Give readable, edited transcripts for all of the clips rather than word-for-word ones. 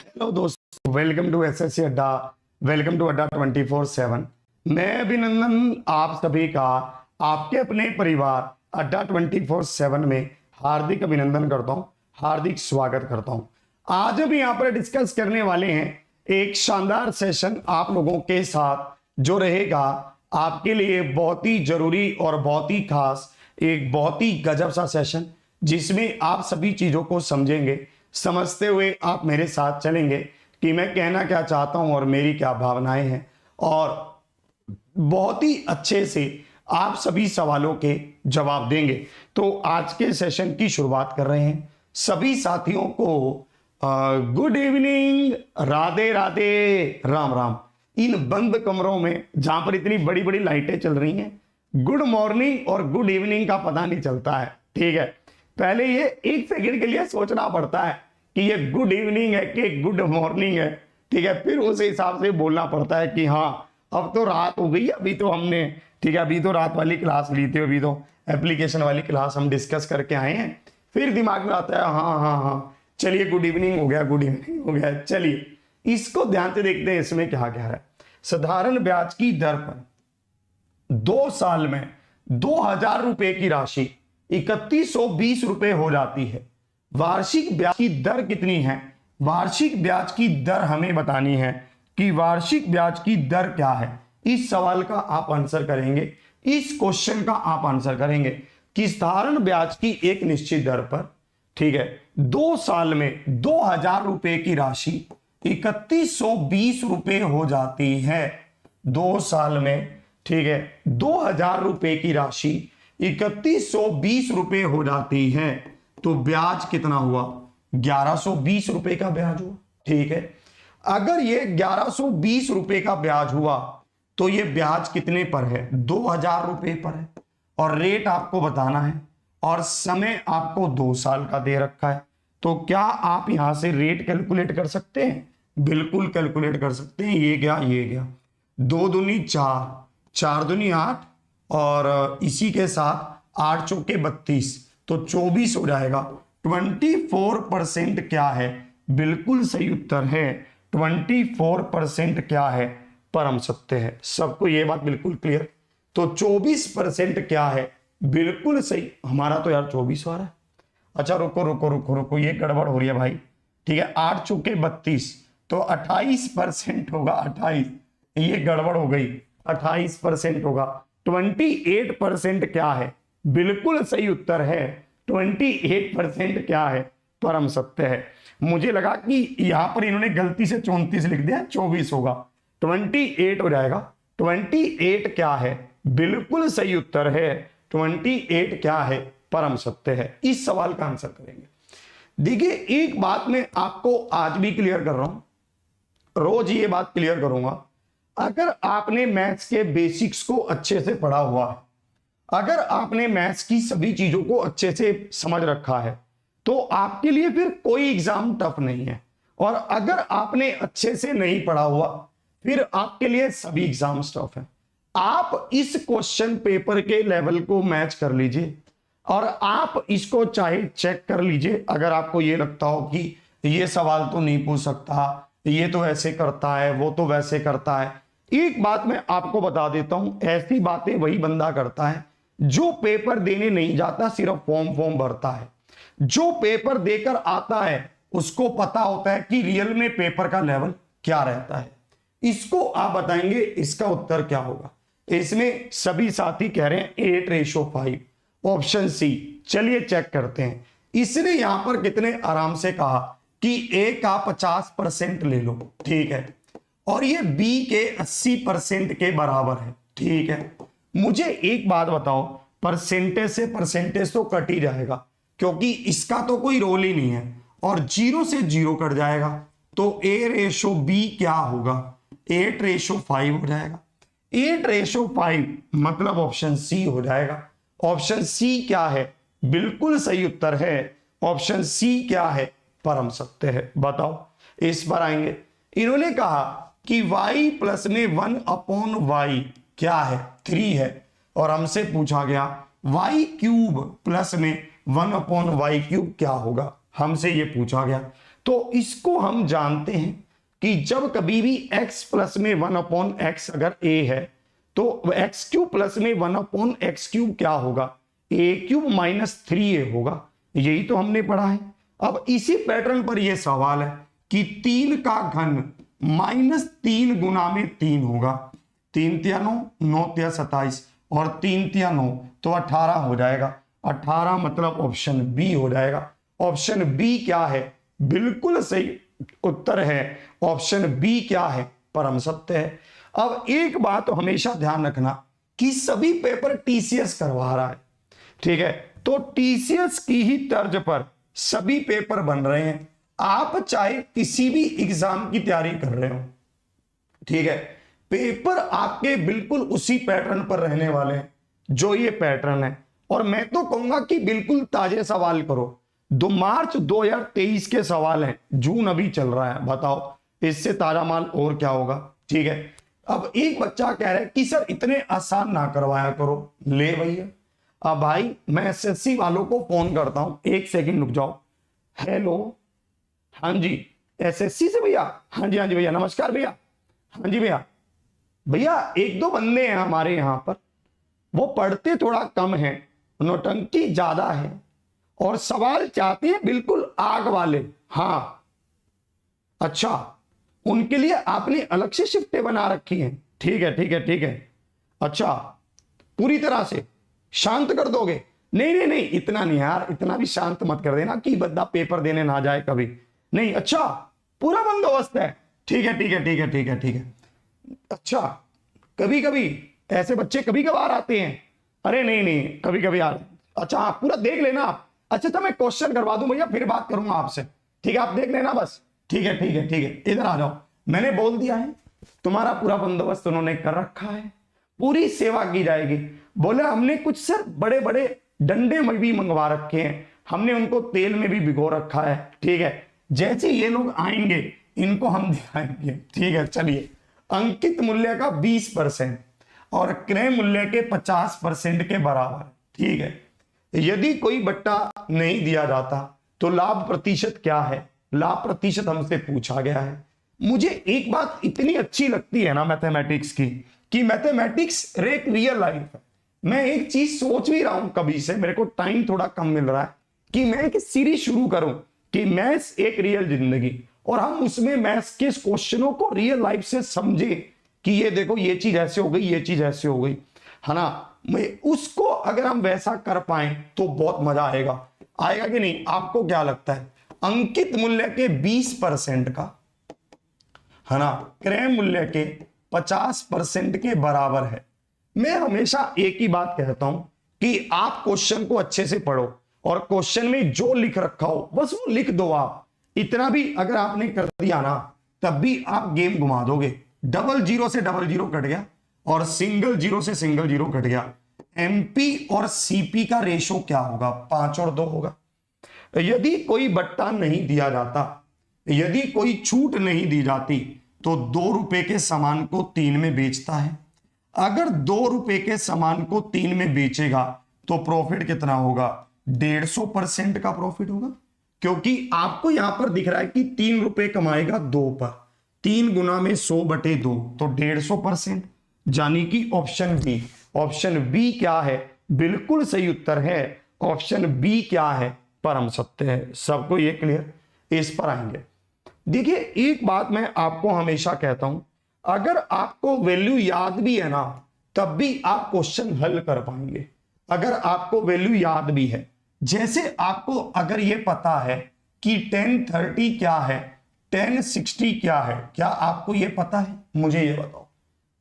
Hello दोस्तों, welcome to SSC अड्डा। Welcome to अड्डा 24/7। मैं अभिनंदन आप सभी का आपके अपने परिवार अड्डा 24/7 में हार्दिक अभिनंदन करता हूं, हार्दिक स्वागत करता हूं। आज हम यहाँ पर डिस्कस करने वाले हैं एक शानदार सेशन आप लोगों के साथ जो रहेगा आपके लिए बहुत ही जरूरी और बहुत ही खास, एक बहुत ही गजब सा सेशन जिसमें आप सभी चीजों को समझेंगे। समझते हुए आप मेरे साथ चलेंगे कि मैं कहना क्या चाहता हूं और मेरी क्या भावनाएं हैं, और बहुत ही अच्छे से आप सभी सवालों के जवाब देंगे। तो आज के सेशन की शुरुआत कर रहे हैं। सभी साथियों को गुड इवनिंग, राधे राधे, राम राम। इन बंद कमरों में जहां पर इतनी बड़ी बड़ी लाइटें चल रही हैं, गुड मॉर्निंग और गुड इवनिंग का पता नहीं चलता है। ठीक है, पहले ये एक सेकंड के लिए सोचना पड़ता है कि ये गुड इवनिंग है कि गुड मॉर्निंग है। ठीक है, फिर उस हिसाब से बोलना पड़ता है कि हाँ अब तो रात हो गई, अभी तो हमने, ठीक है, अभी तो रात वाली क्लास ली थी, अभी तो एप्लीकेशन वाली क्लास हम डिस्कस करके आए हैं। फिर दिमाग में आता है हाँ हाँ हाँ चलिए गुड इवनिंग हो गया, गुड इवनिंग हो गया। चलिए इसको ध्यान से देखते हैं इसमें क्या क्या है। साधारण ब्याज की दर पर 2 साल में 2000 रुपए की राशि 3120 रुपए हो जाती है। वार्षिक ब्याज की दर कितनी है? वार्षिक ब्याज की दर हमें बतानी है कि वार्षिक ब्याज की दर क्या है। इस सवाल का आप आंसर करेंगे, इस क्वेश्चन का आप आंसर करेंगे कि साधारण ब्याज की एक निश्चित दर पर, ठीक है, 2 साल में 2000 रुपए की राशि 3120 रुपए हो जाती है। 2 साल में, ठीक है, 2000 रुपए की राशि 3120 रुपए हो जाती है। तो ब्याज कितना हुआ? 1120 रुपए का ब्याज हुआ। ठीक है, अगर ये 1120 रुपए का ब्याज हुआ तो ये ब्याज कितने पर है? 2000 रुपए पर है। और रेट आपको बताना है और समय आपको 2 साल का दे रखा है। तो क्या आप यहां से रेट कैलकुलेट कर सकते हैं? बिल्कुल कैलकुलेट कर सकते हैं। ये गया 2 दूनी 4, 4 दूनी 8 और इसी के साथ 8 चौके 32, तो 24 हो जाएगा। 24% क्या है? बिल्कुल सही उत्तर है 24% क्या है? परम सत्य है। सबको ये बात बिल्कुल क्लियर? तो 24% क्या है? बिल्कुल सही। हमारा तो यार 24 आ रहा है। अच्छा रुको रुको रुको रुको, ये गड़बड़ हो रही है भाई। ठीक है, 8 चौके 32 तो 28% होगा। 28, ये गड़बड़ हो गई। 28% होगा। 28% क्या है? बिल्कुल सही उत्तर है 28% क्या है? परम सत्य है। मुझे लगा कि यहां पर इन्होंने गलती से 34 लिख दिया, 24 होगा, 28 हो जाएगा। 28 क्या है? बिल्कुल सही उत्तर है 28 क्या है? परम सत्य है। इस सवाल का आंसर करेंगे। देखिए एक बात मैं आपको आज भी क्लियर कर रहा हूं, रोज ये बात क्लियर करूंगा। अगर आपने मैथ्स के बेसिक्स को अच्छे से पढ़ा हुआ है, अगर आपने मैथ्स की सभी चीजों को अच्छे से समझ रखा है, तो आपके लिए फिर कोई एग्जाम टफ नहीं है। और अगर आपने अच्छे से नहीं पढ़ा हुआ, फिर आपके लिए सभी एग्जाम टफ है। आप इस क्वेश्चन पेपर के लेवल को मैच कर लीजिए और आप इसको चाहे चेक कर लीजिए। अगर आपको ये लगता हो कि ये सवाल तो नहीं पूछ सकता, ये तो ऐसे करता है, वो तो वैसे करता है, एक बात मैं आपको बता देता हूं, ऐसी बातें वही बंदा करता है जो पेपर देने नहीं जाता, सिर्फ फॉर्म भरता है। जो पेपर देकर आता है उसको पता होता है कि रियल में पेपर का लेवल क्या रहता है। इसको आप बताएंगे इसका उत्तर क्या होगा। इसमें सभी साथी कह रहे हैं 8:5, ऑप्शन सी। चलिए चेक करते हैं। इसने यहां पर कितने आराम से कहा कि ए का 50% ले लो, ठीक है, और ये बी के 80% के बराबर है। ठीक है, मुझे एक बात बताओ, परसेंटेज से परसेंटेज तो कट ही जाएगा क्योंकि इसका तो कोई रोल ही नहीं है, और 0 से 0 कट जाएगा। तो A/B क्या होगा? 8:5 हो जाएगा। 8:5 मतलब ऑप्शन सी हो जाएगा। ऑप्शन सी क्या है? बिल्कुल सही उत्तर है। ऑप्शन सी क्या है? परम सत्य है। बताओ, इस पर आएंगे। इन्होंने कहा कि y प्लस में 1/y क्या है? 3 है। और हमसे पूछा गया y क्यूब प्लस में 1/y क्यूब क्या होगा? हमसे ये पूछा गया। तो इसको हम जानते हैं कि जब कभी भी x प्लस में 1/x अगर a है तो x क्यूब प्लस में 1/x क्यूब क्या होगा, a क्यूब माइनस 3a होगा। यही तो हमने पढ़ा है। अब इसी पैटर्न पर यह सवाल है कि 3 का घन -3 गुना में 3 होगा। 3 तिया 9, 9 तिया 27 और 3 तिया 9 तो 18 हो जाएगा। 18 मतलब ऑप्शन बी हो जाएगा। ऑप्शन बी क्या है, बिल्कुल सही उत्तर है। ऑप्शन बी क्या है, परम सत्य है। अब एक बात तो हमेशा ध्यान रखना कि सभी पेपर टीसीएस करवा रहा है, ठीक है, तो टीसीएस की ही तर्ज पर सभी पेपर बन रहे हैं। आप चाहे किसी भी एग्जाम की तैयारी कर रहे हो, ठीक है, पेपर आपके बिल्कुल उसी पैटर्न पर रहने वाले हैं जो ये पैटर्न है। और मैं तो कहूंगा कि बिल्कुल ताजे सवाल करो। 2 मार्च 2023 के सवाल हैं, जून अभी चल रहा है, बताओ इससे ताजा माल और क्या होगा, ठीक है। अब एक बच्चा कह रहा है कि सर इतने आसान ना करवाया करो। ले भैया, अब भाई मैं एसएससी वालों को फोन करता हूं, 1 सेकंड रुक जाओ। हेलो, हाँ जी एसएससी से भैया, हाँ जी भैया, नमस्कार भैया, हाँ जी भैया। भैया 1-2 बंदे हैं हमारे यहां पर, वो पढ़ते थोड़ा कम है, नौटंकी ज्यादा है और सवाल चाहते हैं बिल्कुल आग वाले। हाँ अच्छा, उनके लिए आपने अलग से शिफ्टें बना रखी हैं, ठीक है ठीक है ठीक है। अच्छा, पूरी तरह से शांत कर दोगे? नहीं नहीं नहीं, इतना नहीं यार, इतना भी शांत मत कर देना कि बंदा पेपर देने ना जाए कभी। नहीं, अच्छा पूरा बंदोबस्त है, ठीक है ठीक है ठीक है ठीक है ठीक है। अच्छा, कभी कभी ऐसे बच्चे कभी कभार आते हैं? अरे नहीं नहीं, कभी कभी आ। अच्छा हाँ, पूरा देख लेना आप। अच्छा तो मैं क्वेश्चन करवा दूं भैया, फिर बात करूंगा आपसे, ठीक है, आप देख लेना बस। ठीक है ठीक है ठीक है, इधर आ जाओ। मैंने बोल दिया है, तुम्हारा पूरा बंदोबस्त उन्होंने कर रखा है, पूरी सेवा की जाएगी। बोले हमने कुछ सर बड़े बड़े डंडे में भी मंगवा रखे हैं, हमने उनको तेल में भी भिगो रखा है, ठीक है। जैसे ये लोग आएंगे इनको हम दिखाएंगे, ठीक है। चलिए, अंकित मूल्य का 20% और क्रय मूल्य के 50% के बराबर, ठीक है। यदि कोई बट्टा नहीं दिया जाता तो लाभ प्रतिशत क्या है, लाभ प्रतिशत हमसे पूछा गया है। मुझे एक बात इतनी अच्छी लगती है ना मैथमेटिक्स की, कि मैथमेटिक्स एक रियल लाइफ है। मैं एक चीज सोच भी रहा हूं कभी से, मेरे को टाइम थोड़ा कम मिल रहा है, कि मैं एक सीरीज शुरू करूं कि मैथ्स एक रियल जिंदगी, और हम उसमें मैथ्स के क्वेश्चनों को रियल लाइफ से समझे कि ये देखो ये चीज ऐसे हो गई, ये चीज ऐसे हो गई, है ना। मैं उसको अगर हम वैसा कर पाए तो बहुत मजा आएगा। आएगा कि नहीं, आपको क्या लगता है? अंकित मूल्य के 20% का, है ना, क्रय मूल्य के 50% के बराबर है। मैं हमेशा एक ही बात कहता हूं कि आप क्वेश्चन को अच्छे से पढ़ो और क्वेश्चन में जो लिख रखा हो बस वो लिख दो। आप इतना भी अगर आपने कर दिया ना, तब भी आप गेम घुमा दोगे। 00 से 00 कट गया और सिंगल 0 से सिंगल 0 कट गया। एमपी और सीपी का रेशो क्या होगा? 5 और 2 होगा। यदि कोई बट्टा नहीं दिया जाता, यदि कोई छूट नहीं दी जाती तो 2 रुपए के सामान को 3 में बेचता है। अगर 2 रुपए के सामान को 3 में बेचेगा तो प्रॉफिट कितना होगा? 150% का प्रॉफिट होगा, क्योंकि आपको यहां पर दिख रहा है कि 3 रुपए कमाएगा 2 पर, 3 गुना में 100/2 तो 150%, यानी कि ऑप्शन बी। ऑप्शन बी क्या है? बिल्कुल सही उत्तर है। ऑप्शन बी क्या है? परम सत्य है। सबको ये क्लियर? इस पर आएंगे। देखिए एक बात मैं आपको हमेशा कहता हूं, अगर आपको वैल्यू याद भी है ना, तब भी आप क्वेश्चन हल कर पाएंगे। अगर आपको वैल्यू याद भी है, जैसे आपको अगर ये पता है कि 1030 क्या है, 1060 क्या है, क्या आपको ये पता है? मुझे ये बताओ,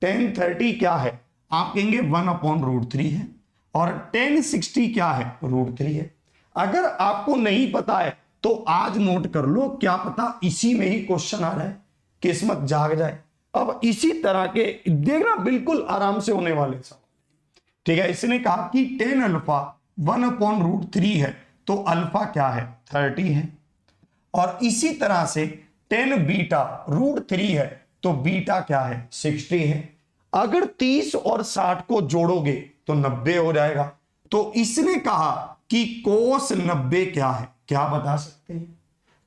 1030 क्या है? आप कहेंगे 1/√3 है, और 1060 क्या है? √3 है। अगर आपको नहीं पता है तो आज नोट कर लो, क्या पता इसी में ही क्वेश्चन आ जाए, किस्मत जाग जाए। अब इसी तरह के देखना बिल्कुल आराम से होने वाले सब, ठीक है। इसने कहा कि 10 अल्फा 1/√3 है, तो अल्फा क्या है? 30 है। और इसी तरह से 10 बीटा √3 है, तो बीटा क्या है? 60 है। अगर 30 और 60 को जोड़ोगे तो 90 हो जाएगा। तो इसने कहा कि कोस 90 क्या है? क्या बता सकते हैं?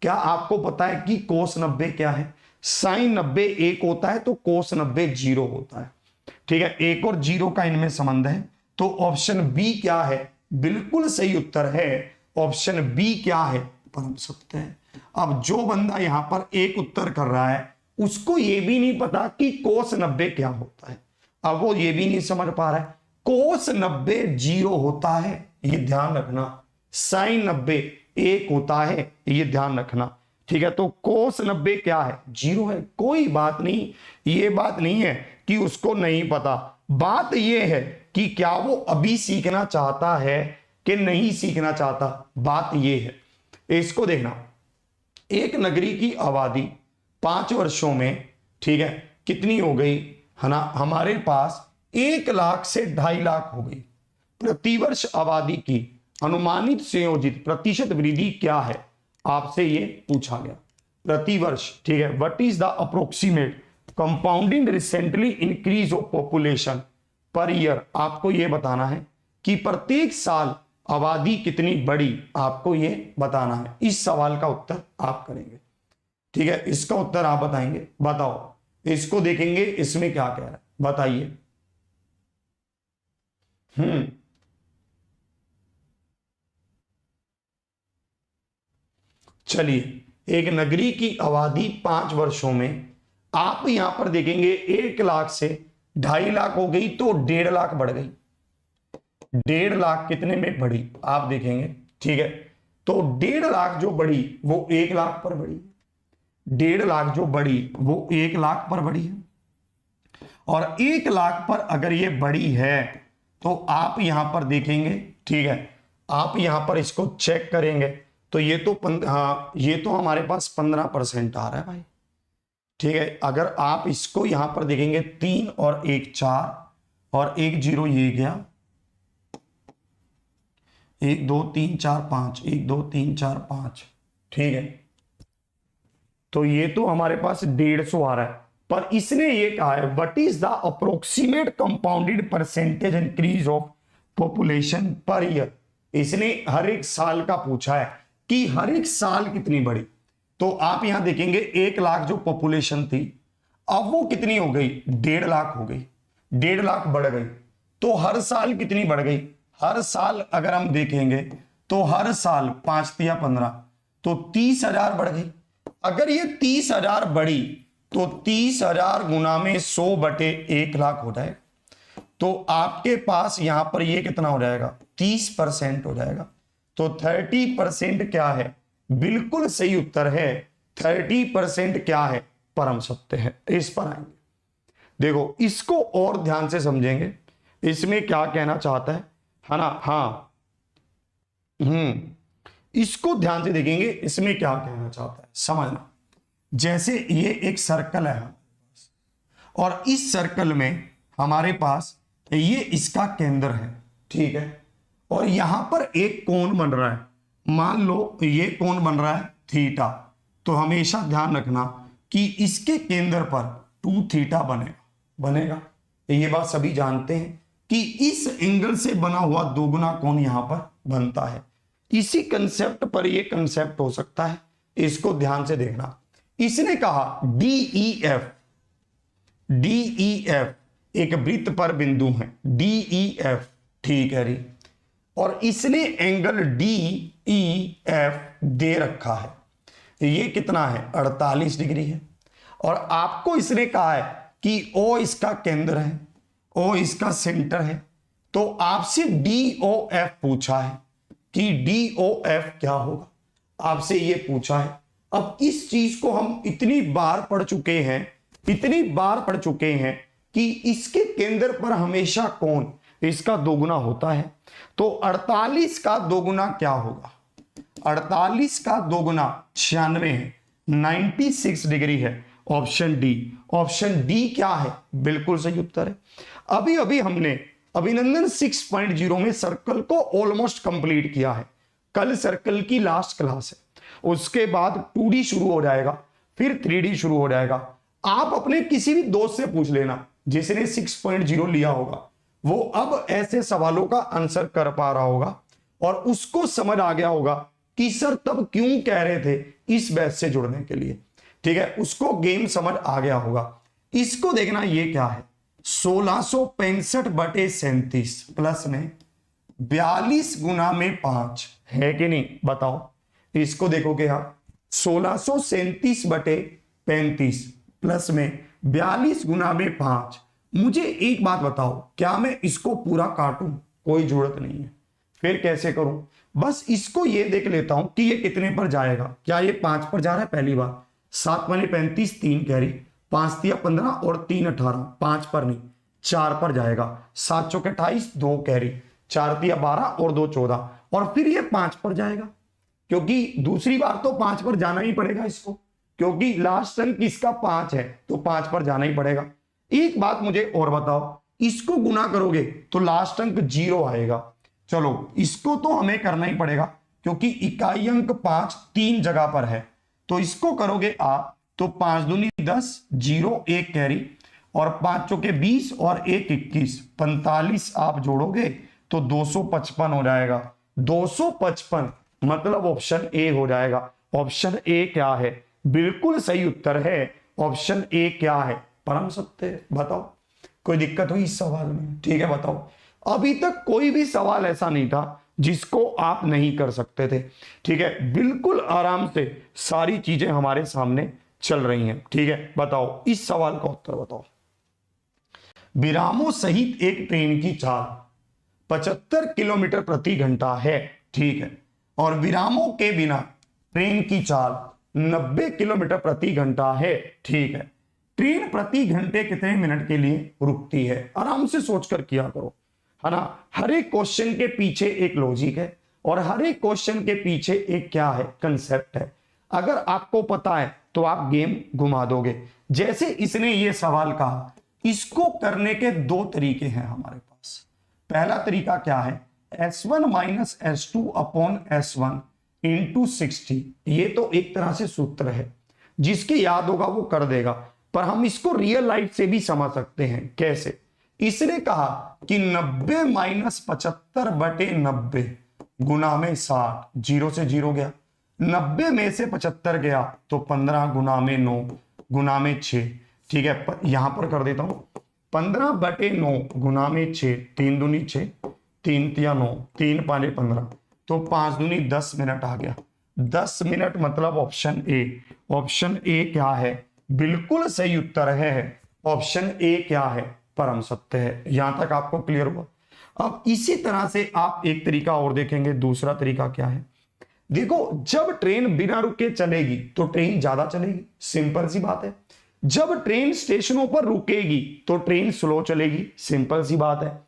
क्या आपको पता है कि कोस 90 क्या है? साइन 90 1 होता है तो कोस 90 0 होता है। ठीक है, 1 और 0 का इनमें संबंध है। तो ऑप्शन बी क्या है? बिल्कुल सही उत्तर है ऑप्शन बी क्या है? परम सत्य है। अब जो बंदा यहां पर एक उत्तर कर रहा है उसको यह भी नहीं पता कि कोस 90 क्या होता है। अब वो ये भी नहीं समझ पा रहा है कोस 90 0 होता है, ये ध्यान रखना। साइन 90 1 होता है, ये ध्यान रखना। ठीक है, तो कोस 90 क्या है? 0 है। कोई बात नहीं, ये बात नहीं है कि उसको नहीं पता। बात ये है कि क्या वो अभी सीखना चाहता है कि नहीं सीखना चाहता, बात ये है। इसको देखना, एक नगरी की आबादी 5 वर्षों में, ठीक है, कितनी हो गई है ना? हमारे पास 1 लाख से 2.5 लाख हो गई। प्रतिवर्ष आबादी की अनुमानित संयोजित प्रतिशत वृद्धि क्या है? आपसे ये पूछा गया प्रतिवर्ष। ठीक है, what is the approximate compounding recently increase of population per year? आपको ये बताना है कि प्रत्येक साल आबादी कितनी बढ़ी, आपको ये बताना है। इस सवाल का उत्तर आप करेंगे। ठीक है, इसका उत्तर आप बताएंगे। बताओ, इसको देखेंगे इसमें क्या कह रहा है, बताइए। चलिए, एक नगरी की आबादी 5 वर्षों में, आप यहां पर देखेंगे 1 लाख से 2.5 लाख हो गई तो 1.5 लाख बढ़ गई। 1.5 लाख कितने में बढ़ी आप देखेंगे। ठीक है, तो 1.5 लाख जो बढ़ी वो 1 लाख पर बढ़ी। 1.5 लाख जो बढ़ी वो 1 लाख पर बढ़ी है। और 1 लाख पर अगर ये बढ़ी है तो आप यहां पर देखेंगे, ठीक है, आप यहां पर इसको चेक करेंगे तो ये तो हाँ, ये तो हमारे पास 15% आ रहा है भाई। ठीक है, अगर आप इसको यहां पर देखेंगे 3 और 1 4 और 1 0 ये गया 1 2 3 4 5 1 2 3 4 5। ठीक है, तो ये तो हमारे पास 150 आ रहा है। पर इसने ये कहा है what is the approximate compounded percentage increase of population per year. इसने हर एक साल का पूछा है कि हर एक साल कितनी बढ़ी। तो आप यहां देखेंगे 1 लाख जो पॉपुलेशन थी अब वो कितनी हो गई? 1.5 लाख हो गई। 1.5 लाख बढ़ गई तो हर साल कितनी बढ़ गई? हर साल अगर हम देखेंगे तो हर साल 5 या 15 तो 30,000 बढ़ गई। अगर ये 30,000 बढ़ी तो 30,000 गुना में 100/1 लाख हो जाए तो आपके पास यहां पर ये कितना हो जाएगा? 30% हो जाएगा। तो 30% क्या है? बिल्कुल सही उत्तर है 30% क्या है? परम सत्य है। इस पर आएंगे, देखो इसको और ध्यान से समझेंगे इसमें क्या कहना चाहता है ना? हाँ, इसको ध्यान से देखेंगे इसमें क्या कहना चाहता है, समझना। जैसे ये एक सर्कल है और इस सर्कल में हमारे पास ये इसका केंद्र है। ठीक है, और यहां पर एक कोण बन रहा है, मान लो ये कोण बन रहा है थीटा। तो हमेशा ध्यान रखना कि इसके केंद्र पर 2 थीटा बनेगा। ये बात सभी जानते हैं कि इस एंगल से बना हुआ दोगुना कोण यहां पर बनता है। इसी कंसेप्ट पर यह कंसेप्ट हो सकता है, इसको ध्यान से देखना। इसने कहा DEF एक वृत्त पर बिंदु है DEF। ठीक है री, और इसने एंगल DEF दे रखा है। ये कितना है? 48 डिग्री है। और आपको इसने कहा है कि O इसका केंद्र है, O इसका सेंटर है। तो आपसे DOF पूछा है कि DOF क्या होगा, आपसे ये पूछा है। अब इस चीज को हम इतनी बार पढ़ चुके हैं कि इसके केंद्र पर हमेशा कोण इसका दोगुना होता है। तो 48 का दोगुना क्या होगा? 48 का दोगुना 96 है, 96 डिग्री है। ऑप्शन डी क्या है? बिल्कुल सही उत्तर है। अभी अभी हमने अभिनंदन 6.0 में सर्कल को ऑलमोस्ट कंप्लीट किया है। कल सर्कल की लास्ट क्लास है, उसके बाद 2D शुरू हो जाएगा, फिर 3D शुरू हो जाएगा। आप अपने किसी भी दोस्त से पूछ लेना जिसने 6.0 लिया होगा, वो अब ऐसे सवालों का आंसर कर पा रहा होगा और उसको समझ आ गया होगा कि सर तब क्यों कह रहे थे इस बैच से जुड़ने के लिए। ठीक है, उसको गेम समझ आ गया होगा। इसको देखना, ये क्या है, 1665/37 प्लस में 42 गुना में 5 है कि नहीं, बताओ। इसको देखोगे आप, 1637/35 प्लस में 42 गुना में 5। मुझे एक बात बताओ, क्या मैं इसको पूरा काटूं? कोई जरूरत नहीं है। फिर कैसे करूं? बस इसको ये देख लेता हूं कि ये कितने पर जाएगा। क्या ये 5 पर जा रहा है? पहली बार 7 बने 35, 3 कैरी, 5 दिया 15 और 3 18, 5 पर नहीं 4 पर जाएगा। 7 चौके 28, 2 कैरी, 4 दिया 12 और 2 14, और फिर ये 5 पर जाएगा, क्योंकि दूसरी बार तो 5 पर जाना ही पड़ेगा इसको, क्योंकि लास्ट अंक इसका 5 है तो 5 पर जाना ही पड़ेगा। एक बात मुझे और बताओ, इसको गुना करोगे तो लास्ट अंक 0 आएगा। चलो इसको तो हमें करना ही पड़ेगा, क्योंकि इकाई अंक 5 3 जगह पर है। तो इसको करोगे आप तो 5 दूनी 10, 0 1 कैरी, और 5 चौके 20 और 1 21, 45 आप जोड़ोगे तो 255 हो जाएगा। 255 मतलब ऑप्शन ए हो जाएगा। ऑप्शन ए क्या है? बिल्कुल सही उत्तर है ऑप्शन ए। क्या है? परम सत्य। बताओ, कोई दिक्कत हुई इस सवाल में? ठीक है, बताओ। अभी तक कोई भी सवाल ऐसा नहीं था जिसको आप नहीं कर सकते थे। ठीक है, बिल्कुल आराम से सारी चीजें हमारे सामने चल रही हैं। ठीक है, बताओ इस सवाल का उत्तर बताओ। विरामों सहित एक ट्रेन की चाल 75 किलोमीटर प्रति घंटा है। ठीक है, और विरामों के बिना ट्रेन की चाल 90 किलोमीटर प्रति घंटा है। ठीक है, ट्रेन प्रति घंटे कितने मिनट के लिए रुकती है? आराम से सोचकर किया करो, है ना। हर एक क्वेश्चन के पीछे एक लॉजिक है, और हर एक क्वेश्चन के पीछे एक क्या है, कंसेप्ट है। अगर आपको पता है तो आप गेम घुमा दोगे। जैसे इसने ये सवाल कहा, इसको करने के 2 तरीके हैं हमारे पास। पहला तरीका क्या है, S1 minus S2 upon S1 into 60। ये तो एक तरह से सूत्र है, जिसकी याद होगा वो कर देगा, पर हम इसको रियल लाइफ से भी समझ सकते हैं। कैसे? इसने कहा कि 90 माइनस 75/90 गुना में 60, 0 से 0 गया, 90 में से 75 गया तो 15 गुना में 9 गुना में 6। ठीक है, यहां पर कर देता हूं 15/9 गुना में 6, 3 दूनी 6, 3 तिया 9, 3 पाले 15, तो 5 दूनी 10 मिनट आ गया। 10 मिनट मतलब ऑप्शन ए। ऑप्शन ए क्या है? बिल्कुल सही उत्तर है ऑप्शन ए। क्या है? परम सत्य है। यहां तक आपको क्लियर हुआ? अब इसी तरह से आप एक तरीका और देखेंगे। दूसरा तरीका क्या है? देखो, जब ट्रेन बिना रुके चलेगी तो ट्रेन ज्यादा चलेगी, सिंपल सी बात है। जब ट्रेन स्टेशनों पर रुकेगी तो ट्रेन स्लो चलेगी, सिंपल सी बात है।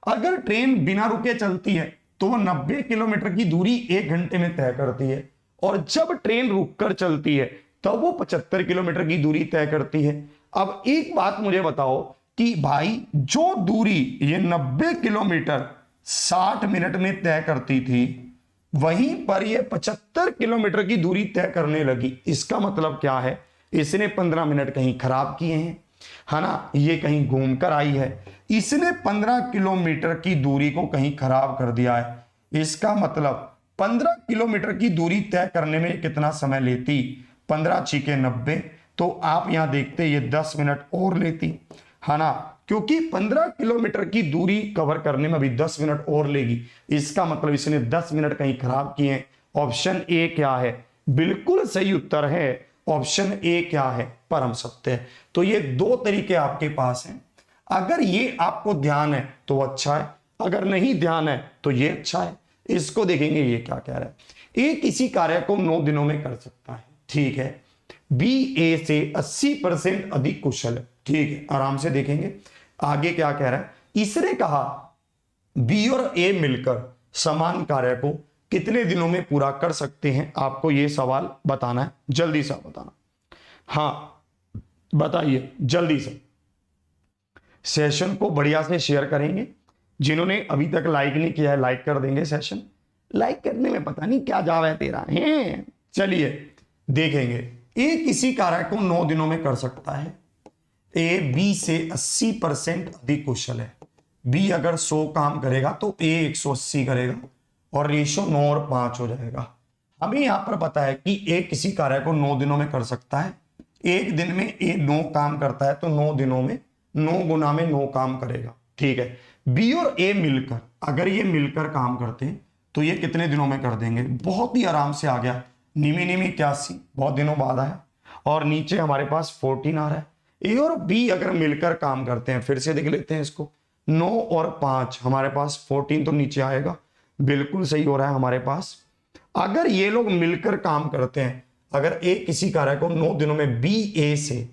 अगर ट्रेन बिना रुके चलती है तो 90 किलोमीटर की दूरी 1 घंटे में तय करती है, और जब ट्रेन रुककर चलती है तब वो 75 किलोमीटर की दूरी तय करती है। अब एक बात मुझे बताओ कि भाई, जो दूरी ये 90 किलोमीटर 60 मिनट में तय करती थी, वहीं पर ये 75 किलोमीटर की दूरी तय करने लगी। इसका मतलब क्या है? इसने 15 मिनट कहीं खराब किए हैं, है ना। ये कहीं घूम कर आई है, इसने 15 किलोमीटर की दूरी को कहीं खराब कर दिया है। इसका मतलब 15 किलोमीटर की दूरी तय करने में कितना समय लेती? 15 छीके 90, तो आप यहां देखते ये 10 मिनट और लेती, है ना, क्योंकि 15 किलोमीटर की दूरी कवर करने में अभी 10 मिनट और लेगी। इसका मतलब इसने 10 मिनट कहीं खराब किए हैं। ऑप्शन ए क्या है? बिल्कुल सही उत्तर है ऑप्शन ए। क्या है? परम सत्य है। तो ये 2 तरीके आपके पास हैं। अगर ये आपको ध्यान है तो अच्छा है, अगर नहीं ध्यान है तो ये अच्छा है। इसको देखेंगे ये क्या कह रहा है। ए किसी कार्य को 9 दिनों में कर सकता है। ठीक है, बी ए से 80% अधिक कुशल है। ठीक है, आराम से देखेंगे आगे क्या कह रहा है। इसने कहा बी और ए मिलकर समान कार्य को कितने दिनों में पूरा कर सकते हैं? आपको यह सवाल बताना है, जल्दी से बताना। हाँ बताइए जल्दी से। सेशन को बढ़िया से शेयर करेंगे। जिन्होंने अभी तक लाइक नहीं किया है लाइक कर देंगे। सेशन लाइक करने में पता नहीं क्या जाव है तेरा है। चलिए देखेंगे। ए किसी कार्य को 9 दिनों में कर सकता है। ए बी से 80% अधिक कुशल है। बी अगर 100 काम करेगा तो ए 180 करेगा, और रेशो 9 और 5 हो जाएगा। हमें यहां पर पता है कि ए किसी कार्य को 9 दिनों में कर सकता है। एक दिन में ए 9 काम करता है तो 9 दिनों में 9 गुना में 9 काम करेगा। ठीक है, बी और ए मिलकर, अगर ये मिलकर काम करते हैं तो ये कितने दिनों में कर देंगे? बहुत ही आराम से आ गया, निमी निमी 81, बहुत दिनों बाद आया। और नीचे हमारे पास 14 आ रहा है। ए और बी अगर मिलकर काम करते हैं, फिर से देख लेते हैं इसको, 9 और 5 हमारे पास 14 तो नीचे आएगा, बिल्कुल सही हो रहा है हमारे पास। अगर ये लोग मिलकर काम करते हैं, अगर ए किसी कार्य को 9 दिनों में बी ए से,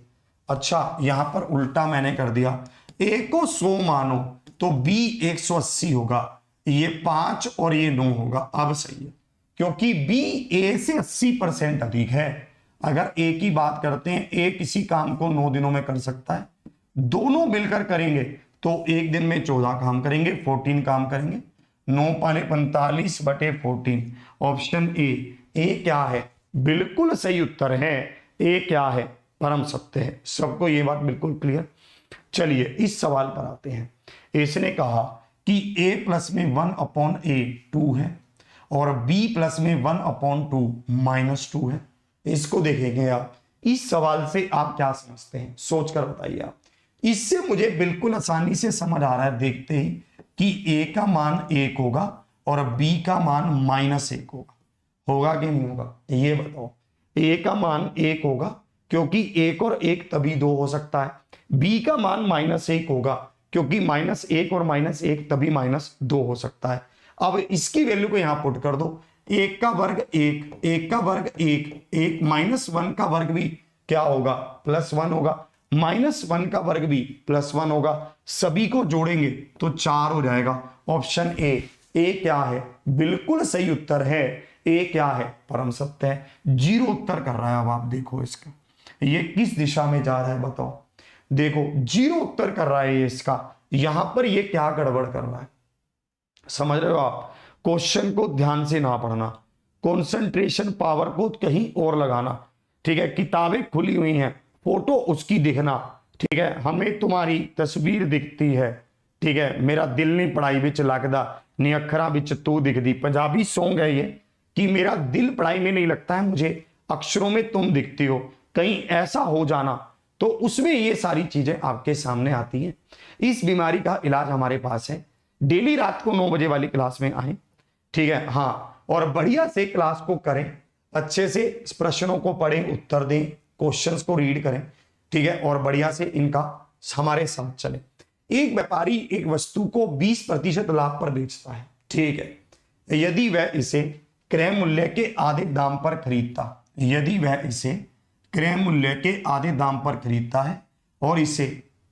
अच्छा यहां पर उल्टा मैंने कर दिया, ए को 100 मानो तो बी 180 होगा, ये 5 और ये 9 होगा। अब सही है, क्योंकि बी ए से 80% अधिक है। अगर ए की बात करते हैं, ए किसी काम को 9 दिनों में कर सकता है, दोनों मिलकर करेंगे तो एक दिन में 14 काम करेंगे, 14 काम करेंगे। 9 पाले 45 बटे 14, ऑप्शन ए क्या है? बिल्कुल सही उत्तर है, ए क्या है? परम सत्य है। सबको ये बात बिल्कुल क्लियर। चलिए इस सवाल पर आते हैं। इसने कहा कि a प्लस में 1/a 2 है और b प्लस में 1/2 -2 है। इसको देखेंगे आप। इस सवाल से आप क्या समझते हैं, सोचकर बताइए आप। इससे मुझे बिल्कुल आसानी से समझ आ रहा है देखते ही कि a का मान 1 होगा और b का मान -1 होगा। होगा कि नहीं होगा ये बताओ। a का मान 1 होगा क्योंकि 1 और 1 तभी 2 हो सकता है। b का मान -1 होगा क्योंकि -1 और -1 तभी -2 हो सकता है। अब इसकी वैल्यू को यहां पुट कर दो। 1 का वर्ग 1, 1 का वर्ग 1, 1 -1 का वर्ग भी क्या होगा? +1 होगा। -1 का वर्ग भी +1 होगा। सभी को जोड़ेंगे तो 4 हो जाएगा। ऑप्शन ए क्या है? बिल्कुल सही उत्तर है। ए क्या है? परम सत्य है। 0 उत्तर कर रहा है। अब आप देखो इसका, ये किस दिशा में जा रहा है बताओ। देखो 0 उत्तर कर रहा है ये इसका। यहां पर ये क्या गड़बड़ कर रहा है, समझ रहे हो आप? क्वेश्चन को ध्यान से ना पढ़ना, कंसंट्रेशन पावर को कहीं और लगाना। ठीक है, किताबें खुली हुई हैं, फोटो उसकी दिखना। ठीक है, हमें तुम्हारी तस्वीर दिखती है। ठीक है, मेरा दिल नहीं पढ़ाई विच लगदा नी अखरा विच तू दिखदी। पंजाबी सॉन्ग है ये कि मेरा दिल पढ़ाई में नहीं लगता है, मुझे अक्षरों में तुम दिखती हो। कहीं ऐसा हो जाना तो उसमें ये सारी चीजें आपके सामने आती हैं। इस बीमारी का इलाज हमारे पास है। डेली रात को 9 बजे वाली क्लास में आए। ठीक है, हाँ, और बढ़िया से क्लास को करें, अच्छे से प्रश्नों को पढ़ें, उत्तर दें, क्वेश्चंस को रीड करें। ठीक है, और बढ़िया से इनका हमारे साथ चले। एक व्यापारी एक वस्तु को 20% लाभ पर बेचता है। ठीक है, यदि वह इसे क्रय मूल्य के आधे दाम पर खरीदता, यदि वह इसे क्रय मूल्य के आधे दाम पर खरीदता है और इसे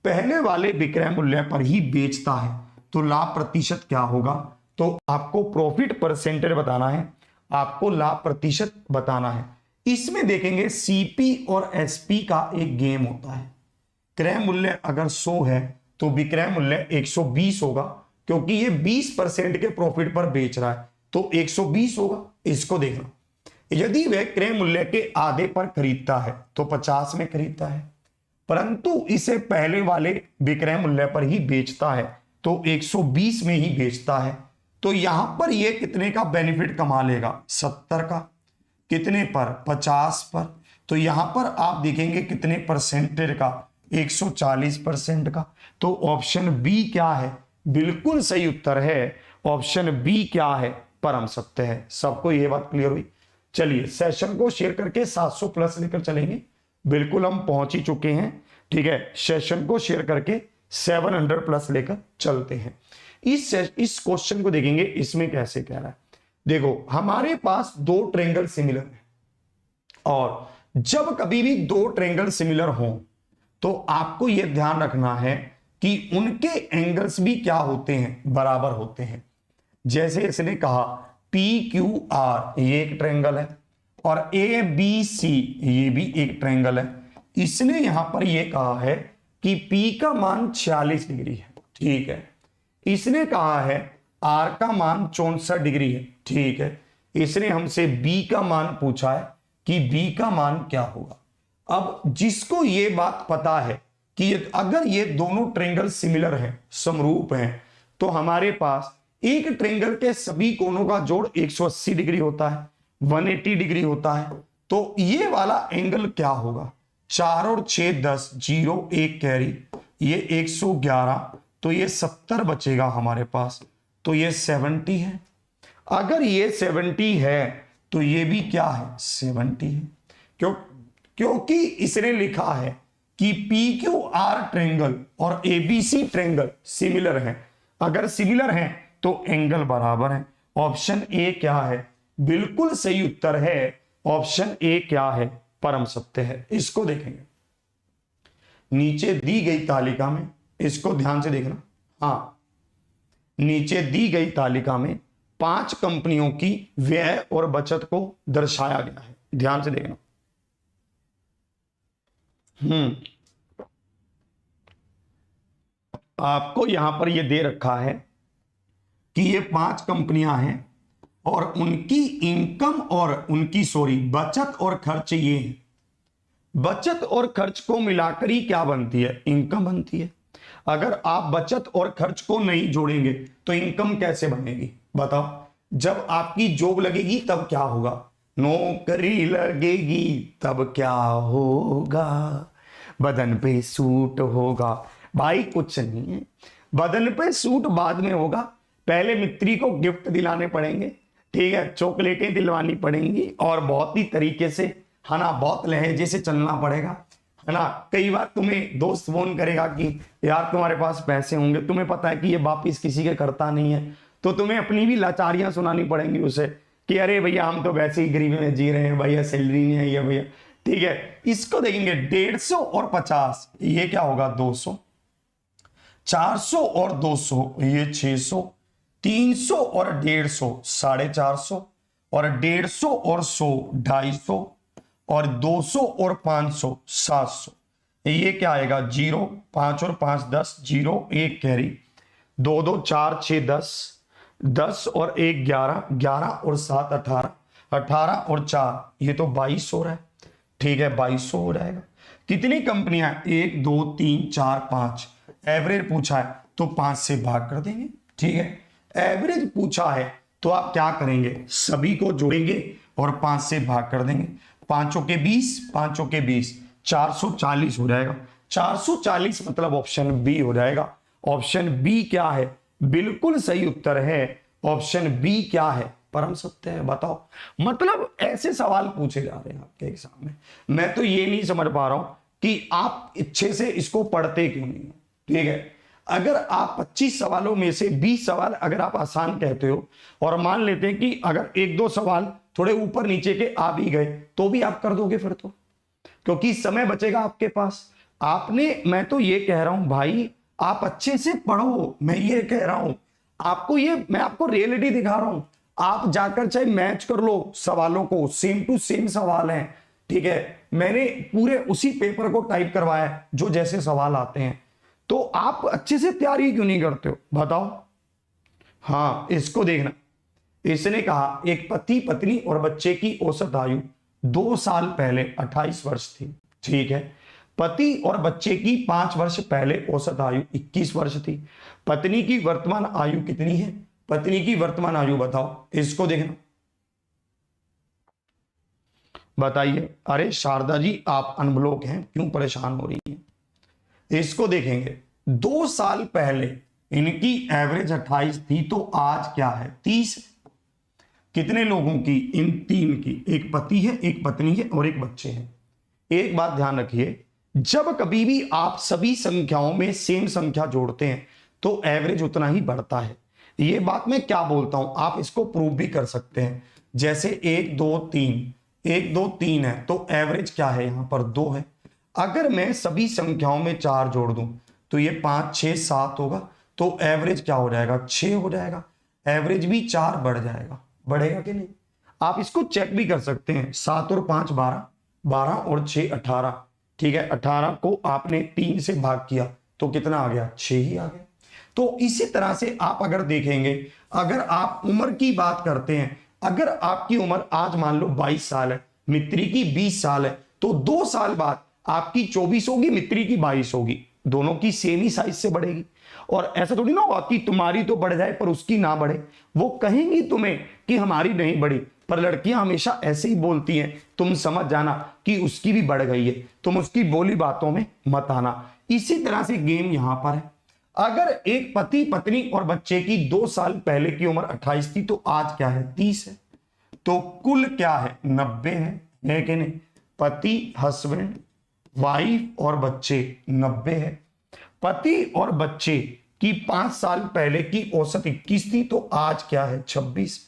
पहले वाले विक्रय मूल्य पर ही बेचता है तो लाभ प्रतिशत क्या होगा? तो आपको प्रॉफिट परसेंटेज बताना है, आपको लाभ प्रतिशत बताना है। इसमें देखेंगे सीपी और एसपी का एक गेम होता है। क्रय मूल्य अगर 100 है तो विक्रय मूल्य 120 होगा, क्योंकि ये 20% के प्रॉफिट पर बेच रहा है तो 120 होगा। इसको देखना, यदि वह क्रय मूल्य के आधे पर खरीदता है तो 50 में खरीदता है, परंतु इसे पहले वाले विक्रय मूल्य पर ही बेचता है तो 120 में ही बेचता है। तो यहां पर यह कितने का बेनिफिट कमा लेगा? 70 का। कितने पर? 50 पर। तो यहां पर आप देखेंगे कितने परसेंटेज का? 140% का। तो ऑप्शन बी क्या है? बिल्कुल सही उत्तर है। ऑप्शन बी क्या है? परम सत्य है। सबको यह बात क्लियर हुई? चलिए सेशन को शेयर करके 700 प्लस लेकर चलेंगे। बिल्कुल हम पहुंच ही चुके हैं। ठीक है, सेशन को शेयर करके 700 प्लस लेकर चलते हैं। इस क्वेश्चन को देखेंगे, इसमें कैसे कह रहा है। देखो हमारे पास 2 ट्रायंगल सिमिलर है और जब कभी भी 2 ट्रायंगल सिमिलर हो तो आपको यह ध्यान रखना है कि उनके एंगल्स भी क्या होते हैं? बराबर होते हैं। जैसे इसने कहा PQR ये एक ट्रायंगल है और ABC ये भी एक ट्रायंगल है। इसने यहां पर ये कहा है कि P का मान 46 डिग्री है। ठीक है, इसने कहा है R का मान 64 डिग्री है। ठीक है, इसने हमसे B का मान पूछा है कि B का मान क्या होगा। अब जिसको ये बात पता है कि अगर ये दोनों ट्रायंगल सिमिलर हैं, समरूप हैं, तो हमारे पास एक ट्रायंगल के सभी कोनों का जोड़ 180 डिग्री होता है, 180 डिग्री होता है। तो ये वाला एंगल क्या होगा, 4 और 6 10, 0 1 कैरी, ये 111, तो ये 70 बचेगा हमारे पास, तो ये 70 है। अगर ये 70 है तो ये भी क्या है, 70 है। क्योंकि इसने लिखा है कि PQR ट्रायंगल और ABC ट्रायंगल सिमिलर हैं। अगर सिमिलर हैं तो एंगल बराबर है। ऑप्शन ए क्या है, बिल्कुल सही उत्तर है ऑप्शन ए क्या है, परम सत्य है। इसको देखेंगे नीचे दी गई तालिका में, इसको ध्यान से देखना। हाँ, नीचे दी गई तालिका में 5 कंपनियों की व्यय और बचत को दर्शाया गया है, ध्यान से देखना। आपको यहां पर यह दे रखा है कि ये 5 कंपनियां हैं और उनकी इनकम और उनकी बचत और खर्च ये है। बचत और खर्च को मिलाकर ही क्या बनती है, इनकम बनती है। अगर आप बचत और खर्च को नहीं जोड़ेंगे तो इनकम कैसे बनेगी बताओ। जब आपकी जॉब लगेगी तब क्या होगा, नौकरी लगेगी तब क्या होगा, बदन पे सूट होगा। भाई कुछ नहीं है, बदन पे सूट बाद में होगा, पहले मित्री को गिफ्ट दिलाने पड़ेंगे, ठीक है, चॉकलेटें दिलवानी पड़ेंगी और बहुत ही तरीके से, है ना, बहुत लहजे से चलना पड़ेगा, है ना। कई बार तुम्हें दोस्त फोन करेगा कि यार तुम्हारे पास पैसे होंगे, तुम्हें पता है कि ये वापिस किसी के करता नहीं है, तो तुम्हें अपनी भी लाचारियां सुनानी पड़ेंगी उसे कि अरे भैया हम तो वैसे ही गरीबी में जी रहे हैं, भैया सैलरी नहीं है ये भैया, ठीक है। इसको देखेंगे 150 और 50, ये क्या होगा 200, 400 और 200 ये 600, 300 और 150 450, और 150 और 100 250, और 200 और 500 700। ये क्या आएगा 0, 5 और 5 10, 0 1 कैरी, 2 2 4 6 10, 10 और 1 11, 11 और 7 18, 18 और 4 ये तो 22 हो रहा है, ठीक है 2200 हो जाएगा। कितनी कंपनियां, 1 2 3 4 5, एवरेज पूछा है तो 5 से भाग कर देंगे, ठीक है। एवरेज पूछा है तो आप क्या करेंगे, सभी को जोड़ेंगे और 5 से भाग कर देंगे, 5 के 20, 5 के 20, 440 हो जाएगा। 440 मतलब ऑप्शन बी हो जाएगा। ऑप्शन बी क्या है, बिल्कुल सही उत्तर है ऑप्शन बी क्या है, परम सत्य है। बताओ, मतलब ऐसे सवाल पूछे जा रहे हैं आपके एग्जाम में, मैं तो ये नहीं समझ पा रहा हूं कि आप अच्छे से इसको पढ़ते क्यों नहीं हो, ठीक है। अगर आप 25 सवालों में से 20 सवाल अगर आप आसान कहते हो और मान लेते हैं कि अगर 1-2 सवाल थोड़े ऊपर नीचे के आ भी गए तो भी आप कर दोगे फिर तो, क्योंकि समय बचेगा आपके पास। आपने, मैं तो ये कह रहा हूं भाई आप अच्छे से पढ़ो, मैं ये कह रहा हूं आपको, ये मैं आपको रियलिटी दिखा रहा हूं। आप जाकर चाहे मैच कर लो सवालों को, सेम टू सेम सवाल हैं, ठीक है। मैंने पूरे उसी पेपर को टाइप करवाया है जो जैसे सवाल आते हैं, तो आप अच्छे से तैयारी क्यों नहीं करते हो बताओ। हाँ, इसको देखना, इसने कहा एक पति पत्नी और बच्चे की औसत आयु 2 साल पहले 28 वर्ष थी, ठीक है। पति और बच्चे की 5 वर्ष पहले औसत आयु 21 वर्ष थी। पत्नी की वर्तमान आयु कितनी है, पत्नी की वर्तमान आयु बताओ। इसको देखना, बताइए। अरे शारदा जी आप अनब्लॉक हैं, क्यों परेशान हो रही हैं। इसको देखेंगे 2 साल पहले इनकी एवरेज 28 थी, तो आज क्या है 30। कितने लोगों की, इन 3 की, एक पति है, एक पत्नी है और एक बच्चे हैं। एक बात ध्यान रखिए, जब कभी भी आप सभी संख्याओं में सेम संख्या जोड़ते हैं तो एवरेज उतना ही बढ़ता है। ये बात मैं क्या बोलता हूं, आप इसको प्रूव भी कर सकते हैं। जैसे 1 2 3, 1 2 3 है तो एवरेज क्या है, यहां पर 2 है। अगर मैं सभी संख्याओं में 4 जोड़ दूं तो ये 5 6 7 होगा, तो एवरेज क्या हो जाएगा 6 हो जाएगा। एवरेज भी 4 बढ़ जाएगा, बढ़ेगा कि नहीं। आप इसको चेक भी कर सकते हैं, 7 और 5 12, 12 और 6 18, ठीक है। 18 को आपने 3 से भाग किया तो कितना आ गया, 6 ही आ गया। तो इसी तरह से आप अगर देखेंगे, अगर आप उम्र की बात करते हैं, अगर आपकी उम्र आज मान लो 22 साल है, मित्री की 20 साल है, तो 2 साल बाद आपकी 24 होगी, मित्री की 22 होगी, दोनों की सेम ही साइज से बढ़ेगी। और ऐसा थोड़ी ना होगा कि तुम्हारी तो बढ़ जाए पर उसकी ना बढ़े, वो कहेंगी तुम्हें कि हमारी नहीं बढ़ी पर लड़कियां हमेशा ऐसे ही बोलती हैं, तुम समझ जाना कि उसकी भी बढ़ गई है, तुम उसकी बोली बातों में मत आना। इसी तरह से गेम यहां पर है। अगर एक पति पत्नी और बच्चे की 2 साल पहले की उम्र 28 थी, तो आज क्या है 30 है, तो कुल क्या है 90 है कि नहीं। पति, हस्बैंड, वाइफ और बच्चे 90 है। पति और बच्चे की 5 साल पहले की औसत 21 थी, तो आज क्या है 26।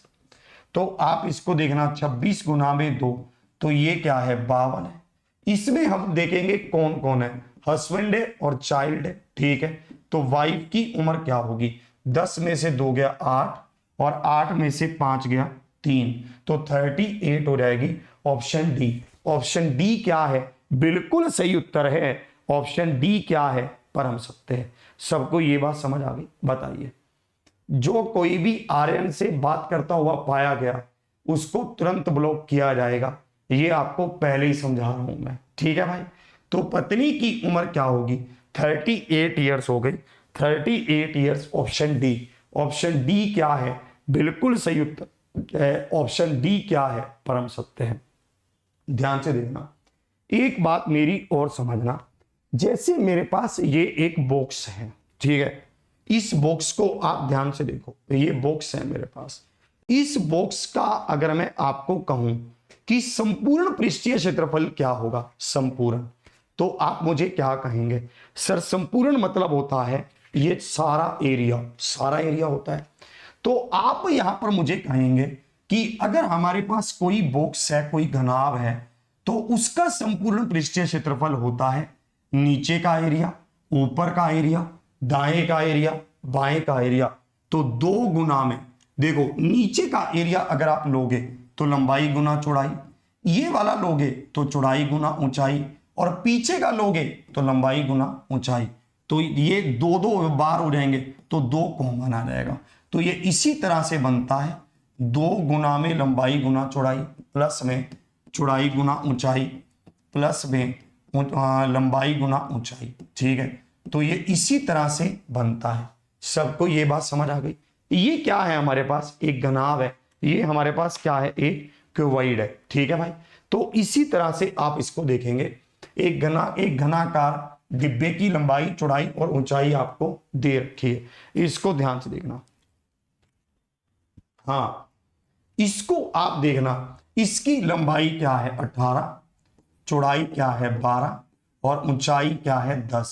तो आप इसको देखना 26 गुना में 2, तो ये क्या है 52 है। इसमें हम देखेंगे कौन कौन है, हस्बैंड है और चाइल्ड है, ठीक है। तो वाइफ की उम्र क्या होगी, 10 में से 2 गया 8 और 8 में से 5 गया 3, तो 38 हो जाएगी। Option D. ऑप्शन डी क्या है, बिल्कुल सही उत्तर है। ऑप्शन डी क्या है, परम सत्य है। सबको ये बात समझ आ गई। बताइए, जो कोई भी आर्यन से बात करता हुआ पाया गया उसको तुरंत ब्लॉक किया जाएगा, ये आपको पहले ही समझा रहा हूं मैं, ठीक है भाई। तो पत्नी की उम्र क्या होगी, 38 ईयर्स हो गई, 38 years. Option D. Option D क्या है, बिल्कुल सही उत्तर। ऑप्शन डी क्या है, परम सत्य है। ध्यान से देखना, एक बात मेरी और समझना। जैसे मेरे पास ये एक बॉक्स है, ठीक है, इस बॉक्स को आप ध्यान से देखो, ये बॉक्स है मेरे पास। इस बॉक्स का अगर मैं आपको कहूं कि संपूर्ण पृष्ठीय क्षेत्रफल क्या होगा, संपूर्ण, तो आप मुझे क्या कहेंगे, सर संपूर्ण मतलब होता है ये सारा एरिया, सारा एरिया होता है। तो आप यहां पर मुझे कहेंगे कि अगर हमारे पास कोई बॉक्स है, कोई घनाभ है, तो उसका संपूर्ण पृष्ठीय क्षेत्रफल होता है नीचे का एरिया, ऊपर का एरिया, दाएं का एरिया, बाएं का एरिया। तो 2 गुना में देखो, नीचे का एरिया अगर आप लोगे तो लंबाई गुना चौड़ाई, ये वाला लोगे तो चौड़ाई गुना ऊंचाई, और पीछे का लोगे तो लंबाई गुना ऊंचाई। तो ये 2 बार हो जाएंगे, तो 2 कॉमन आ जाएगा। तो ये इसी तरह से बनता है, 2 गुना में लंबाई गुना चौड़ाई, प्लस में चौड़ाई गुना ऊंचाई, प्लस में लंबाई गुना ऊंचाई, ठीक है। तो ये इसी तरह से बनता है। सबको ये बात समझ आ गई। ये क्या है, हमारे पास एक घनाभ है, ये हमारे पास क्या है, एक क्यूबॉइड है, ठीक है भाई। तो इसी तरह से आप इसको देखेंगे, एक घनाकार डिब्बे की लंबाई, चौड़ाई और ऊंचाई आपको दे रखी है। इसको ध्यान से देखना, हाँ इसको आप देखना, इसकी लंबाई क्या है 18, चौड़ाई क्या है 12 और ऊंचाई क्या है 10।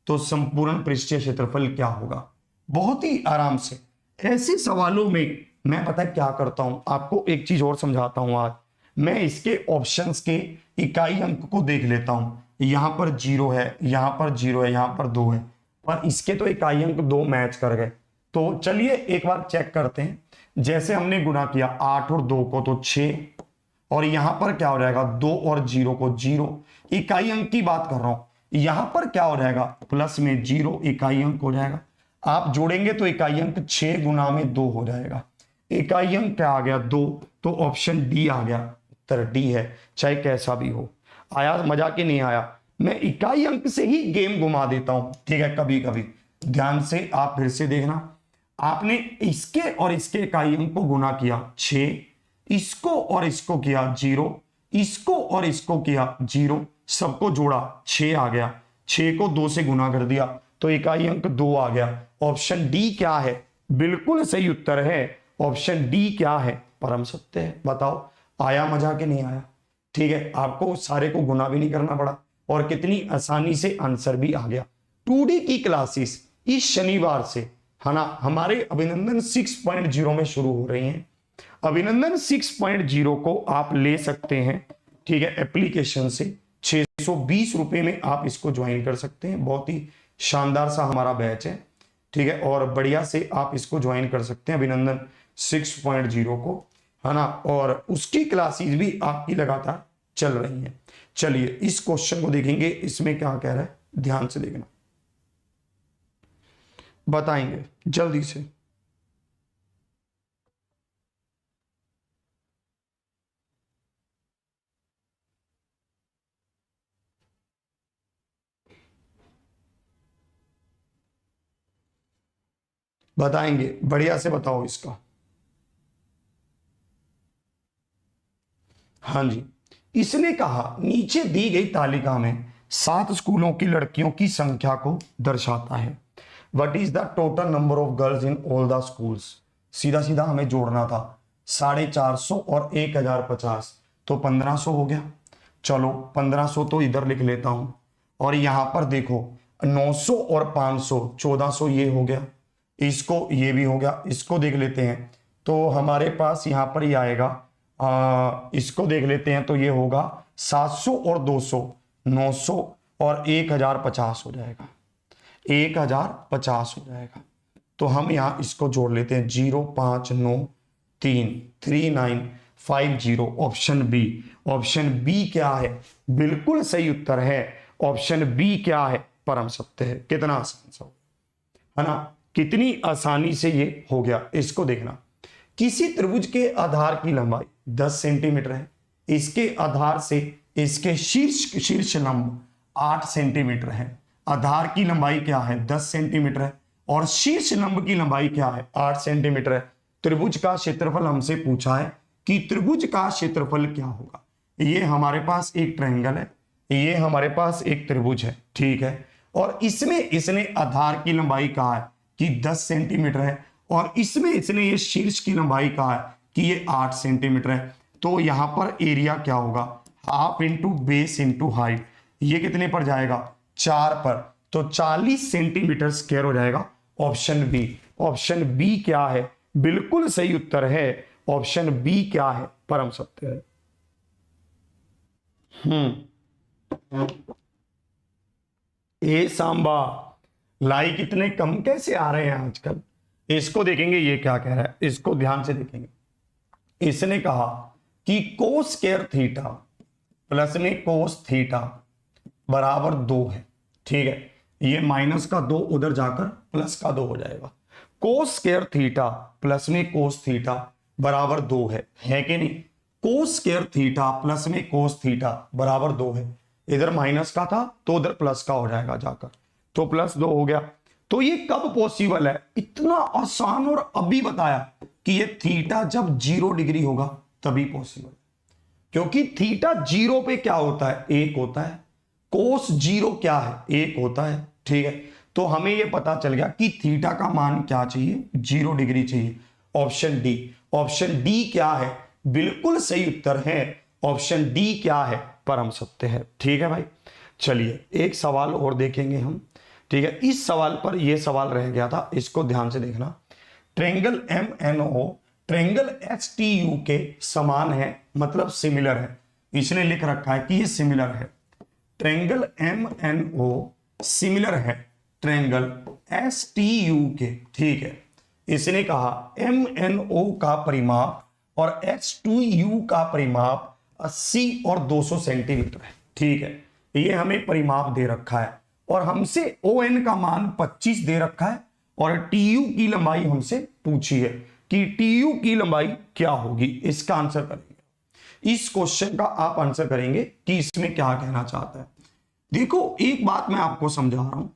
तो संपूर्ण पृष्ठीय क्षेत्रफल क्या होगा, बहुत ही आराम से। ऐसे सवालों में मैं पता है क्या करता हूं, आपको एक चीज और समझाता हूं। आज मैं इसके ऑप्शंस के इकाई अंक को देख लेता हूं। यहां पर 0 है, यहां पर 0 है, यहां पर 2 है, पर इसके तो इकाई अंक 2 मैच कर गए। तो चलिए एक बार चेक करते हैं। जैसे हमने गुणा किया 8 और 2 को, तो 6, और यहां पर क्या हो जाएगा 2 और 0 को 0, इकाई अंक की बात कर रहा हूं। यहां पर क्या हो जाएगा, प्लस में 0 इकाई अंक हो जाएगा। आप जोड़ेंगे तो इकाई अंक 6 गुना में 2 हो जाएगा। इकाई अंक क्या आ गया 2, तो ऑप्शन डी आ गया, उत्तर डी है। चाहे कैसा भी हो। आया मजा कि नहीं आया। मैं इकाई अंक से ही गेम घुमा देता हूं, ठीक है, कभी कभी। ध्यान से आप फिर से देखना, आपने इसके और इसके इकाई अंक को गुना किया 6, इसको और इसको किया 0, इसको और इसको किया 0, सबको जोड़ा 6 आ गया, 6 को 2 से गुना कर दिया तो इकाई अंक 2 आ गया। ऑप्शन डी क्या है, बिल्कुल सही उत्तर है। ऑप्शन डी क्या है, परम सत्य है। बताओ आया मजा कि नहीं आया। ठीक है, आपको सारे को गुना भी नहीं करना पड़ा और कितनी आसानी से आंसर भी आ गया। 2D की क्लासेस इस शनिवार से है ना हमारे अभिनंदन 6.0 में शुरू हो रही हैं। अभिनंदन 6.0 को आप ले सकते हैं, ठीक है, एप्लीकेशन से 620 रुपए में आप इसको ज्वाइन कर सकते हैं। बहुत ही शानदार सा हमारा बैच है, ठीक है, और बढ़िया से आप इसको ज्वाइन कर सकते हैं अभिनंदन 6.0 को, है ना। और उसकी क्लासेस भी आपकी लगातार चल रही हैं। चलिए इस क्वेश्चन को देखेंगे, इसमें क्या कह रहा है, ध्यान से देखना, बताएंगे जल्दी से। बताएंगे, बढ़िया से बताओ इसका। हाँ जी, इसने कहा नीचे दी गई तालिका में 7 स्कूलों की लड़कियों की संख्या को दर्शाता है। What is the total number of girls in all the schools. सीधा सीधा हमें जोड़ना था 450 और 1050, तो 1500 हो गया। चलो 1500 तो इधर लिख लेता हूं, और यहां पर देखो 900 और 500 1400 ये हो गया, इसको ये भी हो गया, इसको देख लेते हैं तो हमारे पास यहां पर ही आएगा। इसको देख लेते हैं तो ये होगा 700 और 200 900 और 1050 हो जाएगा, 1050 हो जाएगा। तो हम यहां इसको जोड़ लेते हैं 05933950। ऑप्शन बी, ऑप्शन बी क्या है, बिल्कुल सही उत्तर है। ऑप्शन बी क्या है, परम सत्य है। कितना आसान सा है ना, कितनी आसानी से ये हो गया। इसको देखना, किसी त्रिभुज के आधार की लंबाई 10 सेंटीमीटर है, इसके आधार से इसके शीर्ष लंब 8 सेंटीमीटर है। आधार की लंबाई क्या है, 10 सेंटीमीटर है, और शीर्ष लंब की लंबाई क्या है, 8 सेंटीमीटर है। त्रिभुज का क्षेत्रफल हमसे पूछा है कि त्रिभुज का क्षेत्रफल क्या होगा। ये हमारे पास एक ट्रायंगल है, ये हमारे पास एक त्रिभुज है, ठीक है, और इसमें इसने आधार की लंबाई कहा है कि 10 सेंटीमीटर है, और इसमें इसने ये शीर्ष की लंबाई कहा है कि ये 8 सेंटीमीटर है। तो यहां पर एरिया क्या होगा, half into base into height, ये कितने पर जाएगा, 4 पर, तो 40 सेंटीमीटर स्क्वायर हो जाएगा। ऑप्शन बी, ऑप्शन बी क्या है, बिल्कुल सही उत्तर है। ऑप्शन बी क्या है, परम सत्य है। ए सांबा, लाइक इतने कम कैसे आ रहे हैं आजकल। इसको देखेंगे ये क्या कह रहा है, इसको ध्यान से देखेंगे। इसने कहा कि कोस स्क्वायर थीटा प्लस में कोस थीटा बराबर 2 है, ठीक है, ये माइनस का 2 उधर जाकर प्लस का 2 हो जाएगा। कोस स्क्वायर थीटा प्लस में कोस थीटा बराबर 2 है कि नहीं। कोस स्क्वायर थीटा प्लस में कोस थीटा बराबर 2 है, इधर माइनस का था तो उधर प्लस का हो जाएगा जाकर, तो प्लस 2 हो गया। तो ये कब पॉसिबल है, इतना आसान, और अभी बताया कि ये थीटा जब 0 डिग्री होगा तभी पॉसिबल, क्योंकि थीटा 0 पे क्या होता है, 1 होता है। कोस 0 क्या है, 1 होता है, ठीक है। तो हमें ये पता चल गया कि थीटा का मान क्या चाहिए, 0 डिग्री चाहिए। ऑप्शन डी, ऑप्शन डी क्या है, बिल्कुल सही उत्तर है। ऑप्शन डी क्या है, परम सत्य है, ठीक है भाई। चलिए एक सवाल और देखेंगे हम, ठीक है। इस सवाल पर यह सवाल रह गया था, इसको ध्यान से देखना। ट्रायंगल MNO ट्रायंगल STU के समान है, मतलब सिमिलर है। इसने लिख रखा है कि ये सिमिलर है। ट्रायंगल MNO सिमिलर है ट्रायंगल STU के, ठीक है। इसने कहा MNO का परिमाप और S2U का परिमाप 80 और 200 सेंटीमीटर है, ठीक है। ये हमें परिमाप दे रखा है, और हमसे ON का मान 25 दे रखा है, और TU की लंबाई हमसे पूछी है कि TU की लंबाई क्या होगी। इसका आंसर करेंगे, इस क्वेश्चन का आप आंसर करेंगे कि इसमें क्या कहना चाहता है। देखो एक बात मैं आपको समझा रहा हूं,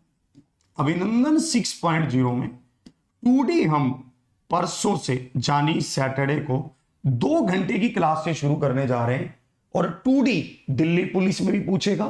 अभिनंदन 6.0 में 2D हम परसों से यानी सैटरडे को 2 घंटे की क्लास से शुरू करने जा रहे हैं, और 2D दिल्ली पुलिस में भी पूछेगा,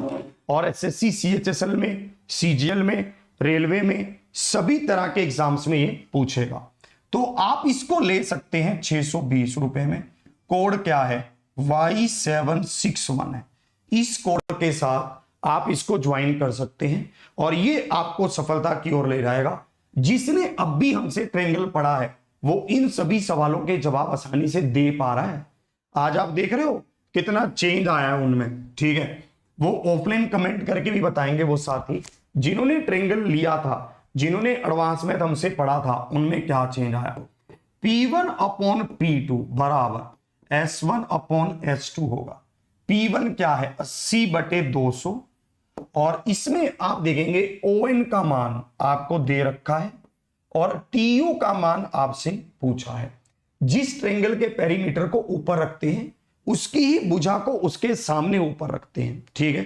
और SSC CHSL में, CGL में, रेलवे में, सभी तरह के एग्जाम्स में ये पूछेगा। तो आप इसको ले सकते हैं 620 रुपए में। कोड क्या है, Y761 है। इस कोड के साथ आप इसको ज्वाइन कर सकते हैं, और ये आपको सफलता की ओर ले जाएगा। जिसने अब भी हमसे ट्रायंगल पढ़ा है वो इन सभी सवालों के जवाब आसानी से दे पा रहा है। आज आप देख रहे हो कितना चेंज आया है उनमें, ठीक है। वो ऑफलाइन कमेंट करके भी बताएंगे वो साथी जिन्होंने ट्रायंगल लिया था, जिन्होंने एडवांस में हमसे पढ़ा था, उनमें क्या चेंज आया। P1 अपॉन P2 बराबर S1 अपॉन S2 होगा। P1 क्या है, 80/200, और इसमें आप देखेंगे ON का मान आपको दे रखा है, और TU का मान आपसे पूछा है। जिस ट्रायंगल के पेरीमीटर को ऊपर रखते हैं उसकी ही भुजा को उसके सामने ऊपर रखते हैं, ठीक है।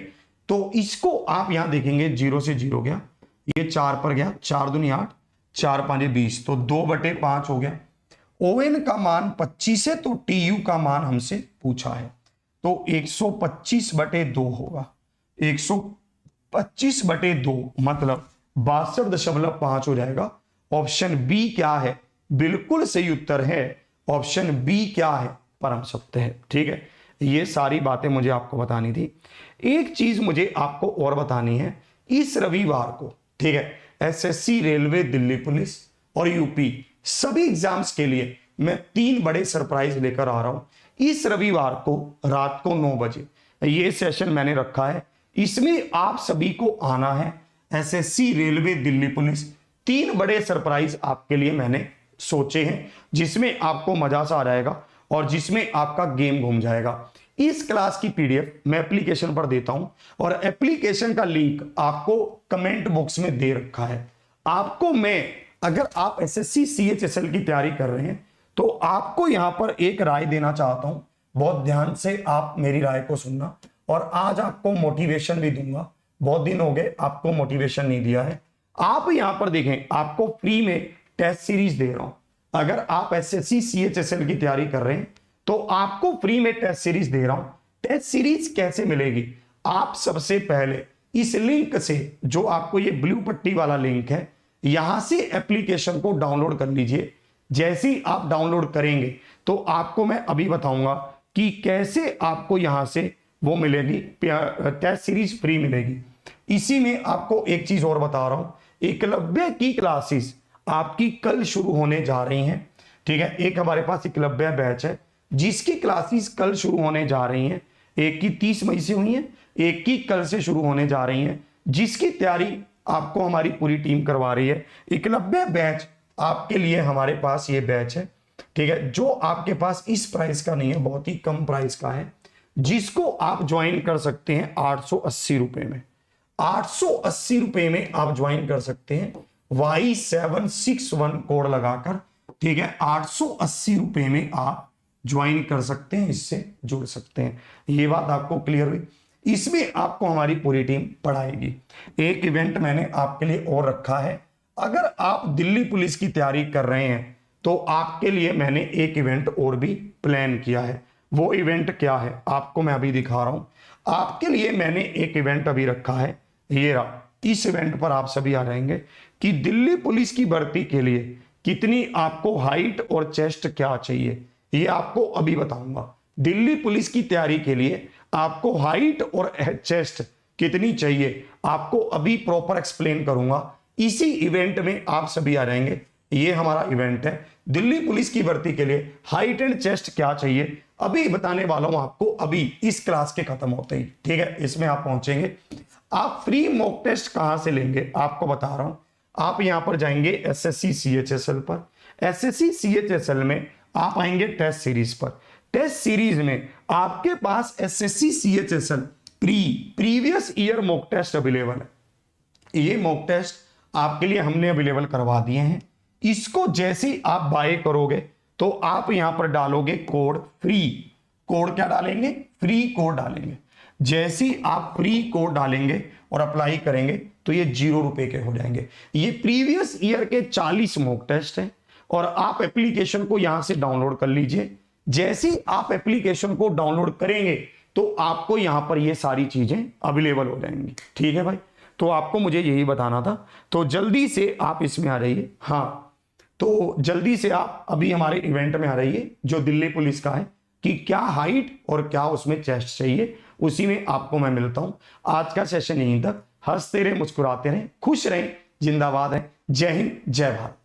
तो इसको आप यहां देखेंगे 0 से 0 गया, ये 4 पर गया, 4 दूनी 8, 4 5 20, तो 2/5 हो गया। ON का मान 25 है, तो TU का मान हमसे पूछा है, तो 125/2 होगा। 125/2 मतलब 62.5 हो जाएगा। ऑप्शन बी क्या है? बिल्कुल सही उत्तर है ऑप्शन बी क्या है? परम सत्य है। ठीक है, ये सारी बातें मुझे आपको बतानी थी। एक चीज मुझे आपको और बतानी है, इस रविवार को, ठीक है, एसएससी, रेलवे, दिल्ली पुलिस और यूपी सभी एग्जाम्स के लिए मैं 3 बड़े सरप्राइज लेकर आ रहा हूं। इस रविवार को रात को 9 बजे ये सेशन मैंने रखा है, इसमें आप सभी को आना है। एसएससी, रेलवे, दिल्ली पुलिस 3 बड़े सरप्राइज आपके लिए मैंने सोचे हैं, जिसमें आपको मजा सा आ जाएगा और जिसमें आपका गेम घूम जाएगा। इस क्लास की पीडीएफ मैं एप्लीकेशन पर देता हूं और एप्लीकेशन का लिंक आपको कमेंट बॉक्स में दे रखा है। आपको मैं, अगर आप एसएससी सीएचएसएल की तैयारी कर रहे हैं तो आपको यहां पर एक राय देना चाहता हूं, बहुत ध्यान से आप मेरी राय को सुनना। और आज आपको मोटिवेशन भी दूंगा, बहुत दिन हो गए आपको मोटिवेशन नहीं दिया है। आप यहां पर देखें, आपको फ्री में टेस्ट सीरीज दे रहा हूं। अगर आप एसएससी सीएचएसएल की तैयारी कर रहे हैं तो आपको फ्री में टेस्ट सीरीज दे रहा हूं। टेस्ट सीरीज कैसे मिलेगी? आप सबसे पहले इस लिंक से, जो आपको ये ब्लू पट्टी वाला लिंक है, यहां से एप्लीकेशन को डाउनलोड कर लीजिए। जैसे ही आप डाउनलोड करेंगे तो आपको मैं अभी बताऊंगा कि कैसे आपको यहां से वो मिलेगी, टेस्ट सीरीज फ्री मिलेगी। इसी में आपको एक चीज और बता रहा हूं, एकलव्य की क्लासेस आपकी कल शुरू होने जा रही हैं। ठीक है, एक हमारे पास एकलव्य बैच है जिसकी क्लासेस कल शुरू होने जा रही हैं। एक की 30 मई से हुई है, एक की कल से शुरू होने जा रही हैं, जिसकी तैयारी आपको हमारी पूरी टीम करवा रही है। एकलव्य बैच आपके लिए हमारे पास ये बैच है, ठीक है, जो आपके पास इस प्राइस का नहीं है, बहुत ही कम प्राइस का है, जिसको आप ज्वाइन कर सकते हैं 880 रुपए में। 880 रुपए में आप ज्वाइन कर सकते हैं Y761 कोड लगाकर। ठीक है, 880 रुपए में आप ज्वाइन कर सकते हैं, इससे जुड़ सकते हैं। ये बात आपको क्लियर हुई? इसमें आपको हमारी पूरी टीम पढ़ाएगी। एक इवेंट मैंने आपके लिए और रखा है, अगर आप दिल्ली पुलिस की तैयारी कर रहे हैं तो आपके लिए मैंने एक इवेंट और भी प्लान किया है। वो इवेंट क्या है आपको मैं अभी दिखा रहा हूं। आपके लिए मैंने एक इवेंट अभी रखा है, ये रहा। इस इवेंट पर आप सभी आ जाएंगे कि दिल्ली पुलिस की भर्ती के लिए कितनी आपको हाइट और चेस्ट क्या चाहिए, ये आपको अभी बताऊंगा। दिल्ली पुलिस की तैयारी के लिए आपको हाइट और चेस्ट कितनी चाहिए आपको अभी प्रॉपर एक्सप्लेन करूंगा। इसी इवेंट में आप सभी आ जाएंगे। ये हमारा इवेंट है, दिल्ली पुलिस की भर्ती के लिए हाइट एंड चेस्ट क्या चाहिए अभी बताने वाला हूं आपको, अभी इस क्लास के खत्म होते ही। ठीक है, इसमें आप पहुंचेंगे। आप फ्री मॉक टेस्ट कहां से लेंगे आपको बता रहा हूं। आप यहां पर जाएंगे एसएससी सीएचएसएल पर। एसएससी सीएचएसएल में आप आएंगे टेस्ट सीरीज पर। टेस्ट सीरीज में आपके पास SSC CHSL previous year mock test available है। ये मॉक टेस्ट आपके लिए हमने अवेलेबल करवा दिए हैं। इसको जैसे ही आप बाय करोगे तो आप यहां पर डालोगे कोड फ्री। कोड क्या डालेंगे? फ्री कोड डालेंगे। जैसे ही आप फ्री कोड डालेंगे और अप्लाई करेंगे तो ये 0 रुपए के हो जाएंगे। ये प्रीवियस ईयर के 40 मॉक टेस्ट हैं और आप एप्लीकेशन को यहां से डाउनलोड कर लीजिए। जैसे ही आप एप्लीकेशन को डाउनलोड करेंगे तो आपको यहां पर ये सारी चीजें अवेलेबल हो जाएंगी। ठीक है भाई, तो आपको मुझे यही बताना था, तो जल्दी से आप इसमें आ जाइए। हाँ, तो जल्दी से आप अभी हमारे इवेंट में आ रहिए जो दिल्ली पुलिस का है, कि क्या हाइट और क्या उसमें चेस्ट चाहिए, उसी में आपको मैं मिलता हूं। आज का सेशन यहीं तक। हंसते रहे, मुस्कुराते रहे, खुश रहें, जिंदाबाद है। जय हिंद, जय भारत।